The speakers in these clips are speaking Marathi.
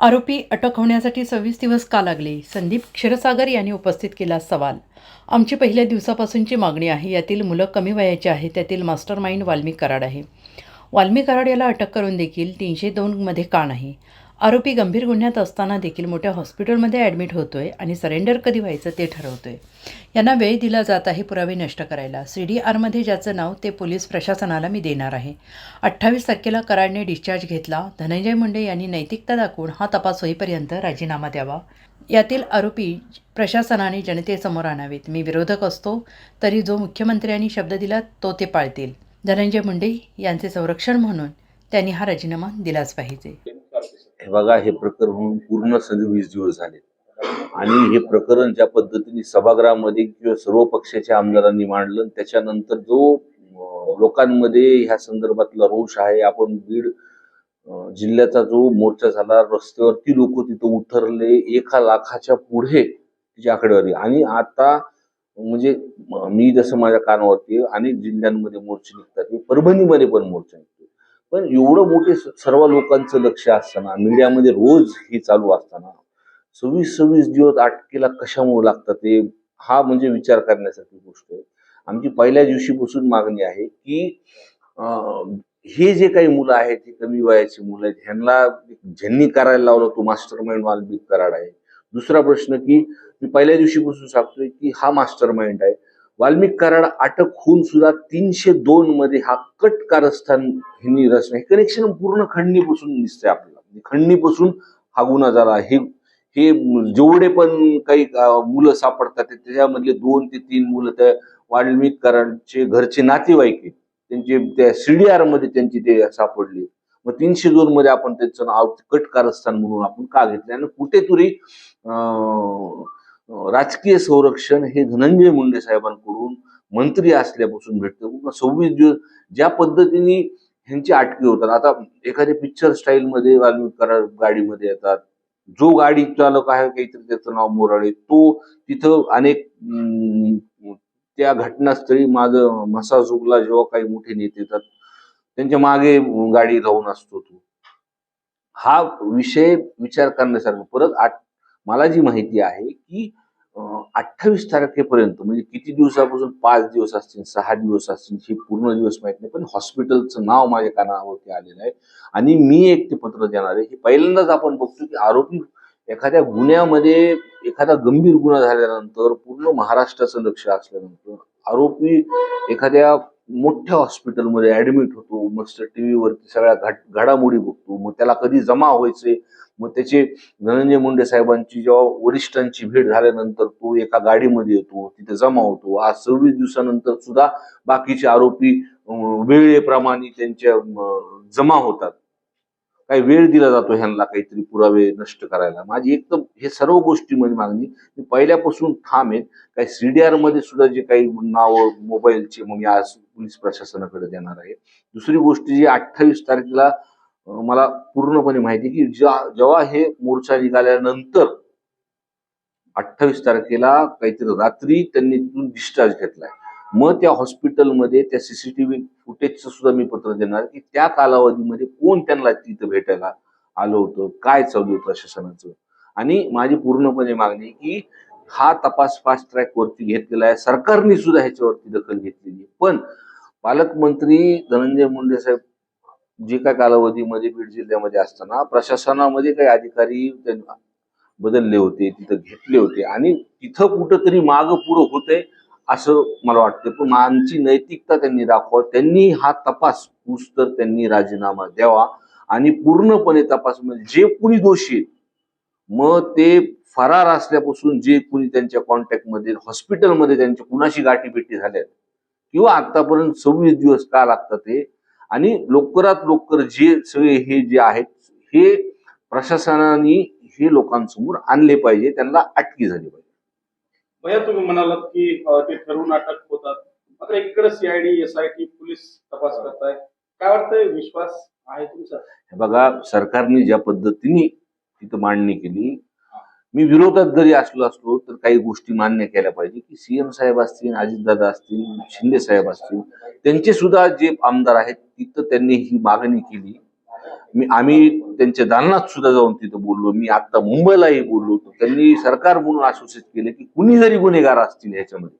आरोपी अटक होण्यासाठी 26 दिवस का लागले? संदीप क्षीरसागर यांनी उपस्थित केला सवाल. आमची पहिल्या दिवसापासूनची मागणी आहे. यातील मुलं कमी वयाची आहेत. त्यातील मास्टर माइंड वाल्मिक कराड आहे. वाल्मिक कराड याला अटक करून देखील 302 मध्ये का नाही? आरोपी गंभीर गुन्ह्यात असताना देखील मोठ्या हॉस्पिटलमध्ये ॲडमिट होतोय आणि सरेंडर कधी व्हायचं ते ठरवतोय. यांना वेळ दिला जात आहे पुरावे नष्ट करायला. CDRमध्ये ज्याचं नाव ते पोलीस प्रशासनाला मी देणार आहे. 28 तारखेला कराडने डिस्चार्ज घेतला. धनंजय मुंडे यांनी नैतिकता दाखवून हा तपास होईपर्यंत राजीनामा द्यावा. यातील आरोपी प्रशासनाने जनतेसमोर आणावेत. मी विरोधक असतो तरी जो मुख्यमंत्र्यांनी शब्द दिला तो ते पाळतील. धनंजय मुंडे यांचे संरक्षण म्हणून त्यांनी हा राजीनामा दिलाच पाहिजे. हे बघा, हे प्रकरण पूर्ण 26 दिवस झाले आणि हे प्रकरण ज्या पद्धतीने सभागृहामध्ये किंवा सर्व पक्षाच्या आमदारांनी मांडलं, त्याच्यानंतर जो लोकांमध्ये ह्या संदर्भातला रोष आहे, आपण बीड जिल्ह्याचा जो मोर्चा झाला, रस्त्यावरती लोक तिथं उतरले, 1 लाखाच्या पुढे तिची आकडेवारी. आणि आता म्हणजे मी जसं माझ्या कानावरती अनेक जिल्ह्यांमध्ये मोर्चे निघतात, परभणीमध्ये पण मोर्चा निघतो, पण एवढं मोठे सर्व लोकांचं लक्ष असताना, मीडियामध्ये रोज हे चालू असताना 26 दिवस अटकेला कशामुळे लागतात ते, हा म्हणजे विचार करण्यासारखी गोष्ट आहे. आमची पहिल्या दिवशीपासून मागणी आहे की हे जे काही मुलं आहेत, हे कमी वयाची मुलं आहेत, ह्यांना ज्यांनी करायला लावलं तो मास्टर माइंड वाल्मिक कराड आहे. दुसरा प्रश्न की मी पहिल्या दिवशीपासून सांगतोय की हा मास्टर माइंड आहे. वाल्मिक कराड अटक होऊन सुद्धा 302 मध्ये हा कट कारस्थान हिनी रचना, हे कनेक्शन पूर्ण खंडणीपासून दिसतंय आपल्याला. खंडणीपासून हा गुन्हा झाला. हे हे जेवढे पण काही मुलं सापडतात त्याच्यामधले 2 ते 3 मुलं त्या वाल्मिक कराडचे घरचे नातेवाईक आहेत, त्यांचे त्या CDR मध्ये त्यांची ते सापडले. मग 302 मध्ये आपण त्यांचं नाव कट कारस्थान म्हणून आपण का घेतलं? आणि कुठेतरी राजकीय संरक्षण हे धनंजय मुंडे साहेबांकडून मंत्री असल्यापासून भेटतं. 26 दिवस ज्या पद्धतीने ह्यांची अटके होतात. आता एखाद्या पिक्चर स्टाईल मध्ये वाल्मिक कराड गाडीमध्ये येतात, जो गाडी चालक आहे काहीतरी त्याचं नाव मोराळे, तो तिथं अनेक त्या घटनास्थळी माझं मसाजोगला जेव्हा काही मोठे नेते येतात त्यांच्या मागे गाडी लावून असतो तो. हा विषय विचार करण्यासारखा. परत मला जी माहिती आहे की 28 तारखेपर्यंत, म्हणजे किती दिवसापासून, 5 दिवस असतील, 6 दिवस असतील, हे पूर्ण दिवस माहित नाही, पण हॉस्पिटलचं नाव माझ्या कानावरती आलेलं आहे आणि मी एक ते पत्र देणार आहे. हे पहिल्यांदाच आपण बघतो की आरोपी एखाद्या गुन्ह्यामध्ये, एखादा गंभीर गुन्हा झाल्यानंतर, पूर्ण महाराष्ट्राचं लक्ष असल्यानंतर आरोपी एखाद्या मोठ्या हॉस्पिटलमध्ये ऍडमिट होतो, मस्त टीव्हीवरती सगळ्या घडामोडी बघतो, मग त्याला कधी जमा व्हायचे, मग त्याचे धनंजय मुंडे साहेबांची जेव्हा वरिष्ठांची भेट झाल्यानंतर तो एका गाडीमध्ये येतो, तिथे जमा होतो. आज 26 दिवसानंतर सुद्धा बाकीचे आरोपी वेळेप्रमाणे त्यांच्या जमा होतात. काही वेळ दिला जातो ह्यांना काहीतरी पुरावे नष्ट करायला. माझी एकदम हे सर्व गोष्टीमध्ये मागणी मी पहिल्यापासून ठाम आहे. काही CDR मध्ये सुद्धा जे काही नाव मोबाईलचे मग मी आज पोलीस प्रशासनाकडे देणार आहे. दुसरी गोष्ट जी 28 तारखेला मला पूर्णपणे माहिती की जेव्हा हे मोर्चा निघाल्यानंतर 28 तारखेला काहीतरी रात्री त्यांनी तिथून डिस्चार्ज घेतलाय. मग त्या हॉस्पिटलमध्ये त्या CCTV फुटेजचं सुद्धा मी पत्र देणार की त्या कालावधीमध्ये कोण त्यांना तिथं भेटायला आलं होतं, काय चालू आहे प्रशासनाचं. आणि माझी पूर्णपणे मागणी की हा तपास फास्ट ट्रॅक वरती घेतलेला आहे. सरकारने सुद्धा ह्याच्यावरती दखल घेतलेली आहे. पण पालकमंत्री धनंजय मुंडे साहेब जे काय कालावधीमध्ये बीड जिल्ह्यामध्ये असताना प्रशासनामध्ये काही अधिकारी बदलले होते, तिथं घेतले होते आणि तिथं कुठंतरी मागं पुढं होतंय असं मला वाटतं. पण आमची नैतिकता त्यांनी दाखवा. त्यांनी हा तपास तर त्यांनी राजीनामा द्यावा आणि पूर्णपणे तपास, म्हणजे जे कुणी दोषी आहेत, मग ते फरार असल्यापासून जे कुणी त्यांच्या कॉन्टॅक्टमध्ये, हॉस्पिटलमध्ये त्यांच्या कुणाशी गाठीभेटी झाल्यात किंवा आतापर्यंत 26 दिवस का लागतात ते, आणि लवकरात लवकर जे सगळे हे जे आहेत हे प्रशासनाने हे लोकांसमोर आणले पाहिजे, त्यांना अटकी झाली पाहिजे. भैया, तुम्ही म्हणालात की ते ठरवून अटक होतात, मात्र एकीकडे CID SIT पोलीस तपास करताय, काय वाटतंय, विश्वास आहे तुमचा? बघा, सरकारने ज्या पद्धतीने तिथं मांडणी केली, मी विरोधात जरी असलो तर काही गोष्टी मान्य केल्या पाहिजे की CM साहेब असतील, अजितदादा असतील, शिंदे साहेब असतील, त्यांचे सुद्धा जे आमदार आहेत तिथं त्यांनी ही मागणी केली. आम्ही त्यांच्या दालनात सुद्धा जाऊन तिथं बोललो. मी आता मुंबईलाही बोललो होतो. त्यांनी सरकार म्हणून आश्वासित केले की कुणी जरी गुन्हेगार असतील ह्याच्यामध्ये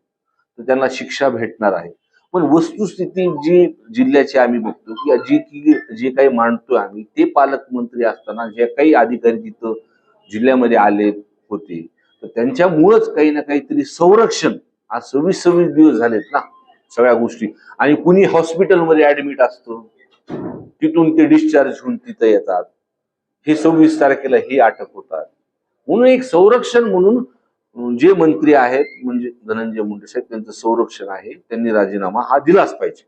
तर त्यांना शिक्षा भेटणार आहे. पण वस्तुस्थिती जी जिल्ह्याची आम्ही बघतो की जे काही मांडतोय आम्ही ते पालकमंत्री असताना जे काही अधिकारी तिथं जिल्ह्यामध्ये आले होते तर त्यांच्यामुळंच काही ना काहीतरी संरक्षण आज 26 दिवस झालेत ना सगळ्या गोष्टी. आणि कुणी हॉस्पिटलमध्ये ऍडमिट असतं तिथून ते डिस्चार्ज होऊन तिथं येतात. हे 26 तारखेला हे अटक होतात. म्हणून एक संरक्षण म्हणून जे मंत्री आहेत म्हणजे धनंजय मुंडे साहेब त्यांचं संरक्षण आहे. त्यांनी राजीनामा हा दिलाच पाहिजे.